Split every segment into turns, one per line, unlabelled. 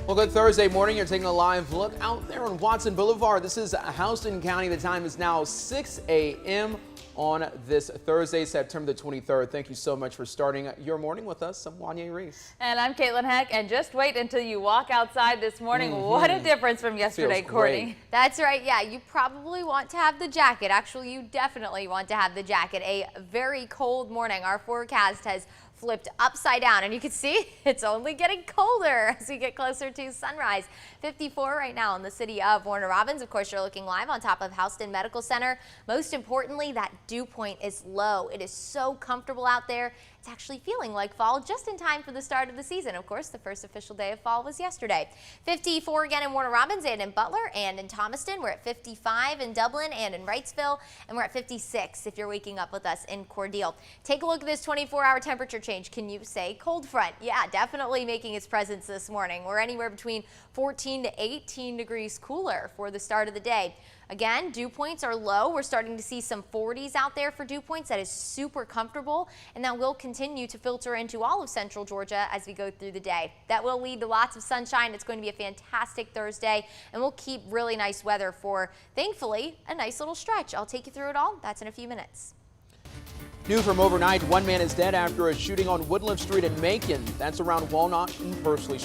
Well, good Thursday morning. You're taking a live look out there on Watson Boulevard. This is Houston County. The time is now 6 a.m. on this Thursday, September the 23rd. Thank you so much for starting your morning with us. I'm Wanye Reese.
And I'm Caitlin Heck. And just wait until you walk outside this morning. What a difference from yesterday, Courtney.
That's right. Yeah, you probably want to have the jacket. Actually, you definitely want to have the jacket. A very cold morning. Our forecast has flipped upside down, and you can see it's only getting colder as we get closer to sunrise. 54 right now in the city of Warner Robins. Of course, you're looking live on top of Houston Medical Center. Most importantly, that dew point is low. It is so comfortable out there. It's actually feeling like fall just in time for the start of the season. Of course, the first official day of fall was yesterday. 54 again in Warner Robins and in Butler and in Thomaston. We're at 55 in Dublin and in Wrightsville, and we're at 56 if you're waking up with us in Cordele. Take a look at this 24-hour temperature change. Can you say cold front? Yeah, definitely making its presence this morning. We're anywhere between 14 to 18 degrees cooler for the start of the day. Again, dew points are low. We're starting to see some 40s out there for dew points. That is super comfortable, and that will continue to filter into all of central Georgia as we go through the day. That will lead to lots of sunshine. It's going to be a fantastic Thursday, and we'll keep really nice weather for, thankfully, a nice little stretch. I'll take you through it all. That's in a few minutes.
New from overnight, one man is dead after a shooting on Woodland Street in Macon. That's around Walnut and Pursley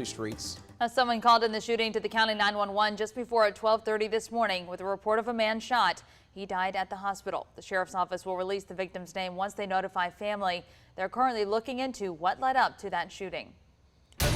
Streets.
Someone called in the shooting to the county 911 just before at 12:30 this morning with a report of a man shot. He died at the hospital. The sheriff's office will release the victim's name once they notify family. They're currently looking into what led up to that shooting.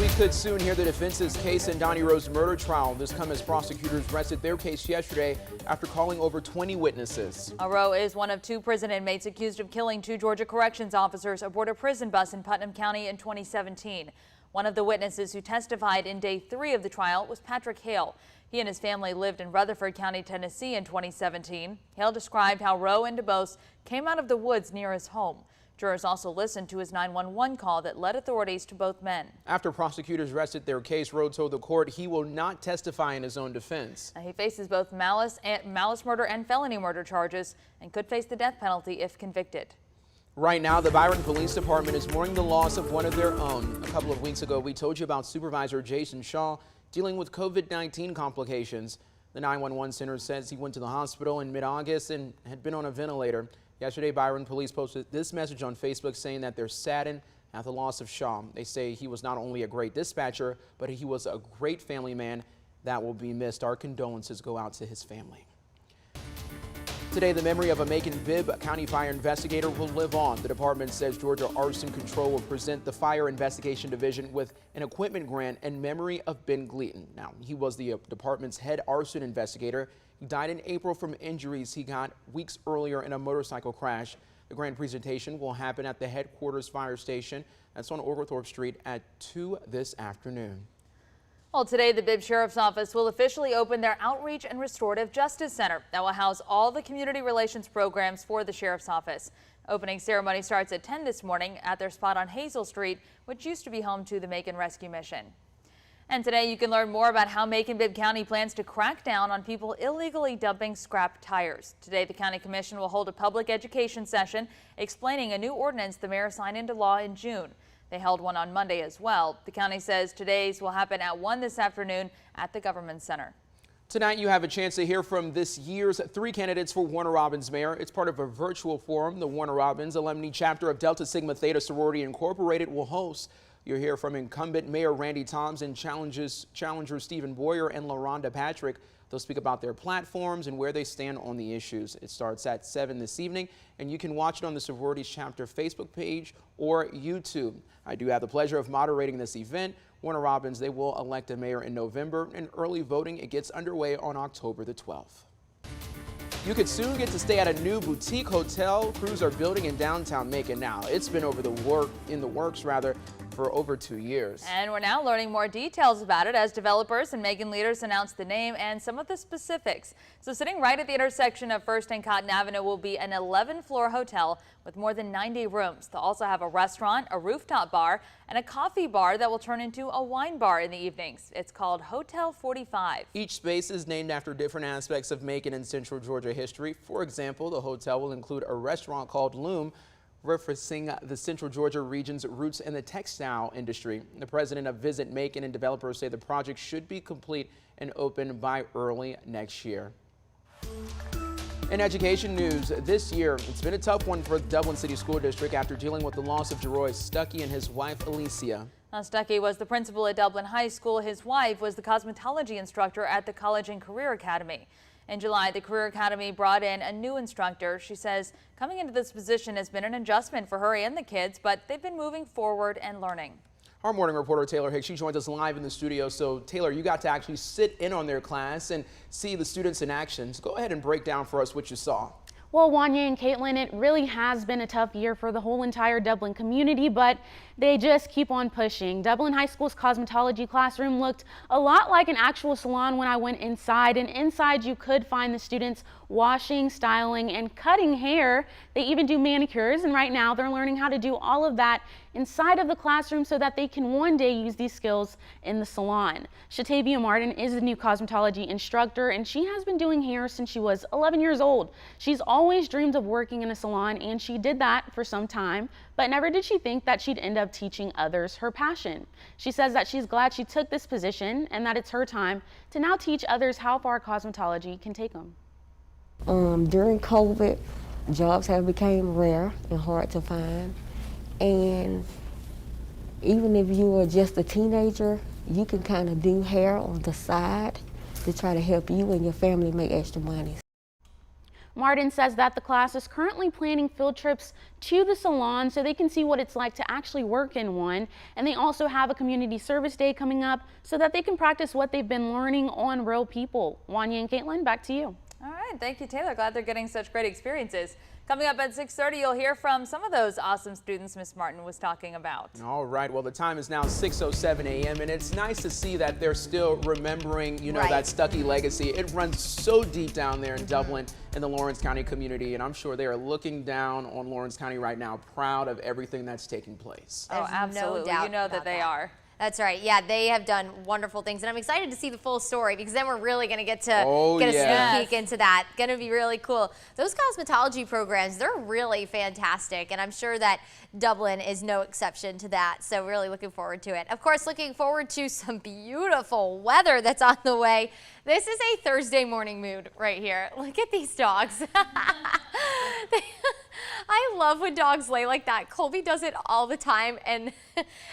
We could soon hear the defense's case in Donnie Rowe's murder trial. This comes as prosecutors rested their case yesterday after calling over 20 witnesses.
Rowe is one of two prison inmates accused of killing two Georgia corrections officers aboard a prison bus in Putnam County in 2017. One of the witnesses who testified in day 3 of the trial was Patrick Hale. He and his family lived in Rutherford County, Tennessee in 2017. Hale described how Rowe and DeBose came out of the woods near his home. Jurors also listened to his 911 call that led authorities to both men.
After prosecutors rested their case, Rowe told the court he will not testify in his own defense.
He faces both malice murder and felony murder charges and could face the death penalty if convicted.
Right now, the Byron Police Department is mourning the loss of one of their own. A couple of weeks ago, we told you about Supervisor Jason Shaw dealing with COVID-19 complications. The 911 center says he went to the hospital in mid-August and had been on a ventilator. Yesterday, Byron Police posted this message on Facebook saying that they're saddened at the loss of Shaw. They say he was not only a great dispatcher, but he was a great family man that will be missed. Our condolences go out to his family. Today, the memory of a Macon-Bibb County fire investigator will live on. The department says Georgia Arson Control will present the Fire Investigation Division with an equipment grant in memory of Ben Gleaton. Now, he was the department's head arson investigator. He died in April from injuries he got weeks earlier in a motorcycle crash. The grant presentation will happen at the headquarters fire station. That's on Oglethorpe Street at 2 this afternoon.
Well, today the Bibb Sheriff's Office will officially open their Outreach and Restorative Justice Center that will house all the community relations programs for the Sheriff's Office. Opening ceremony starts at 10 this morning at their spot on Hazel Street, which used to be home to the Macon Rescue Mission. And today you can learn more about how Macon-Bibb County plans to crack down on people illegally dumping scrap tires. Today the County Commission will hold a public education session explaining a new ordinance the mayor signed into law in June. They held one on Monday as well. The county says today's will happen at 1 this afternoon at the Government Center.
Tonight, you have a chance to hear from this year's 3 candidates for Warner Robins mayor. It's part of a virtual forum the Warner Robins Alumni Chapter of Delta Sigma Theta Sorority Incorporated will host. You'll hear from incumbent Mayor Randy Toms and challenger Stephen Boyer and LaRonda Patrick. They'll speak about their platforms and where they stand on the issues. It starts at 7 this evening, and you can watch it on the Sororities Chapter Facebook page or YouTube. I do have the pleasure of moderating this event. Warner Robins, they will elect a mayor in November, and early voting, it gets underway on October the 12th. You could soon get to stay at a new boutique hotel crews are building in downtown Macon now. It's been in the works for over 2 years.
And we're now learning more details about it as developers and Macon leaders announce the name and some of the specifics. So sitting right at the intersection of First and Cotton Avenue will be an 11-floor hotel with more than 90 rooms. They'll also have a restaurant, a rooftop bar, and a coffee bar that will turn into a wine bar in the evenings. It's called Hotel 45.
Each space is named after different aspects of Macon and Central Georgia history. For example, the hotel will include a restaurant called Loom, referencing the Central Georgia region's roots in the textile industry. The president of Visit Macon and developers say the project should be complete and open by early next year. In education news, this year, it's been a tough one for the Dublin City School District after dealing with the loss of Jeroy Stuckey and his wife, Alicia.
Now, Stuckey was the principal at Dublin High School. His wife was the cosmetology instructor at the College and Career Academy. In July, the Career Academy brought in a new instructor. She says coming into this position has been an adjustment for her and the kids, but they've been moving forward and learning. Our morning reporter Taylor Hicks, she joins us live in the studio. So Taylor, you got to actually sit in on their class and see the students in action. So go ahead and break down for us what you saw.
Well, Wanya and Caitlin, it really has been a tough year for the whole entire Dublin community, but they just keep on pushing. Dublin High School's cosmetology classroom looked a lot like an actual salon when I went inside, and inside you could find the students washing, styling, and cutting hair. They even do manicures, and right now they're learning how to do all of that inside of the classroom so that they can one day use these skills in the salon. Shatavia Martin is the new cosmetology instructor, and she has been doing hair since she was 11 years old. She's always dreamed of working in a salon, and she did that for some time, but never did she think that she'd end up teaching others her passion. She says that she's glad she took this position and that it's her time to now teach others how far cosmetology can take them.
During COVID, jobs have become rare and hard to find. And even if you are just a teenager, you can kind of do hair on the side to try to help you and your family make extra money.
Martin says that the class is currently planning field trips to the salon so they can see what it's like to actually work in one. And they also have a community service day coming up so that they can practice what they've been learning on real people. Wanya and Caitlin, back to you.
All right, thank you, Taylor. Glad they're getting such great experiences. Coming up at 6:30, you'll hear from some of those awesome students Miss Martin was talking about.
All right, well, the time is now 6:07 a.m. and it's nice to see that they're still remembering, that Stuckey legacy. It runs so deep down there in Dublin and the Lawrence County community, and I'm sure they are looking down on Lawrence County right now, proud of everything that's taking place.
Oh, absolutely.
No doubt
you know that they are.
That's right. Yeah, they have done wonderful things, and I'm excited to see the full story because then we're really going to get a sneak peek into that. Going to be really cool. Those cosmetology programs, they're really fantastic, and I'm sure that Dublin is no exception to that. So really looking forward to it. Of course, looking forward to some beautiful weather that's on the way. This is a Thursday morning mood right here. Look at these dogs. I love when dogs lay like that. Colby does it all the time, and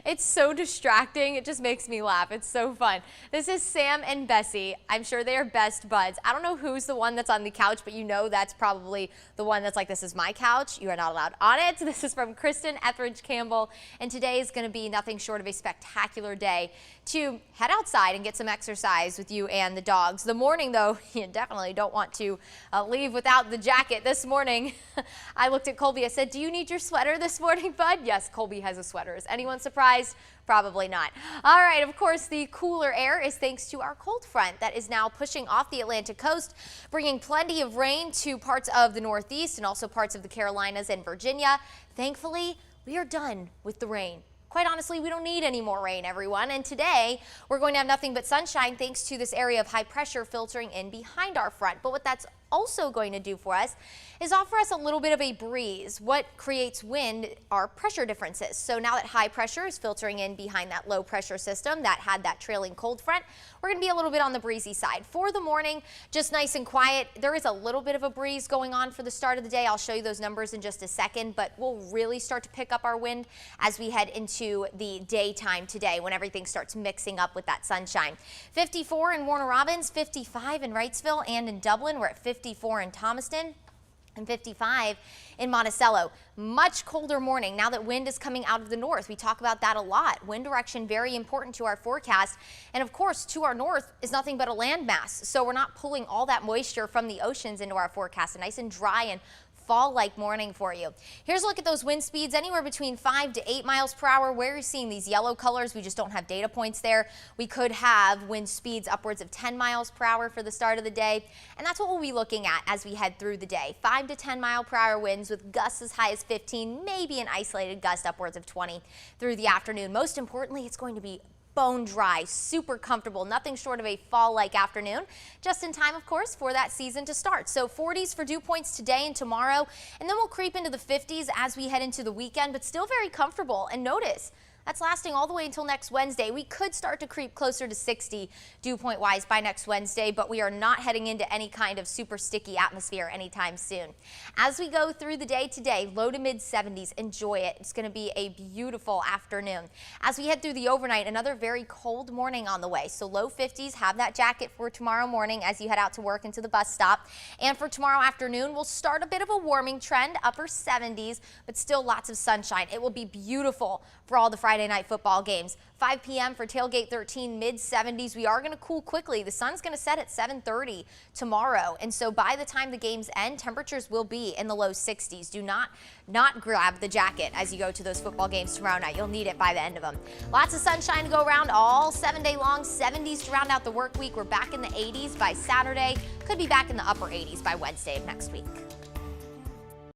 it's so distracting. It just makes me laugh. It's so fun. This is Sam and Bessie. I'm sure they are best buds. I don't know who's the one that's on the couch, but you know that's probably the one that's like, this is my couch. You are not allowed on it. This is from Kristen Etheridge Campbell, and today is going to be nothing short of a spectacular day to head outside and get some exercise with you and the dogs. The morning, though, you definitely don't want to leave without the jacket. This morning, I looked at Colby. I said, do you need your sweater this morning, bud? Yes, Colby has a sweater. Is anyone surprised? Probably not. All right, of course, the cooler air is thanks to our cold front that is now pushing off the Atlantic coast, bringing plenty of rain to parts of the Northeast and also parts of the Carolinas and Virginia. Thankfully, we are done with the rain. Quite honestly, we don't need any more rain, everyone. And today, we're going to have nothing but sunshine thanks to this area of high pressure filtering in behind our front. But what that's also going to do for us is offer us a little bit of a breeze. What creates wind are pressure differences. So now that high pressure is filtering in behind that low pressure system that had that trailing cold front, we're going to be a little bit on the breezy side. For the morning, just nice and quiet. There is a little bit of a breeze going on for the start of the day. I'll show you those numbers in just a second, but we'll really start to pick up our wind as we head into the daytime today when everything starts mixing up with that sunshine. 54 in Warner Robins, 55 in Wrightsville, and in Dublin, we're at 54 in Thomaston, and 55 in Monticello. Much colder morning now that wind is coming out of the north. We talk about that a lot. Wind direction very important to our forecast. And of course, to our north is nothing but a landmass. So we're not pulling all that moisture from the oceans into our forecast. Nice and dry and fall-like morning for you. Here's a look at those wind speeds, anywhere between 5 to 8 miles per hour. Where you're seeing these yellow colors, we just don't have data points there. We could have wind speeds upwards of 10 miles per hour for the start of the day, and that's what we'll be looking at as we head through the day. 5 to 10 mile per hour winds with gusts as high as 15, maybe an isolated gust upwards of 20 through the afternoon. Most importantly, it's going to be bone dry, super comfortable, nothing short of a fall-like afternoon. Just in time, of course, for that season to start. So 40s for dew points today and tomorrow, and then we'll creep into the 50s as we head into the weekend, but still very comfortable. And notice, that's lasting all the way until next Wednesday. We could start to creep closer to 60 dew point wise by next Wednesday, but we are not heading into any kind of super sticky atmosphere anytime soon. As we go through the day today, low to mid 70s, enjoy it. It's going to be a beautiful afternoon. As we head through the overnight, another very cold morning on the way. So low 50s, have that jacket for tomorrow morning as you head out to work and to the bus stop. And for tomorrow afternoon, we'll start a bit of a warming trend, upper 70s, but still lots of sunshine. It will be beautiful for all the Friday night football games. 5 p.m. for Tailgate 13, mid 70s. We are going to cool quickly. The sun's going to set at 7:30 tomorrow. And so by the time the games end, temperatures will be in the low 60s. Do not grab the jacket as you go to those football games tomorrow night. You'll need it by the end of them. Lots of sunshine to go around all 7 day long. 70s to round out the work week. We're back in the 80s by Saturday. Could be back in the upper 80s by Wednesday of next week.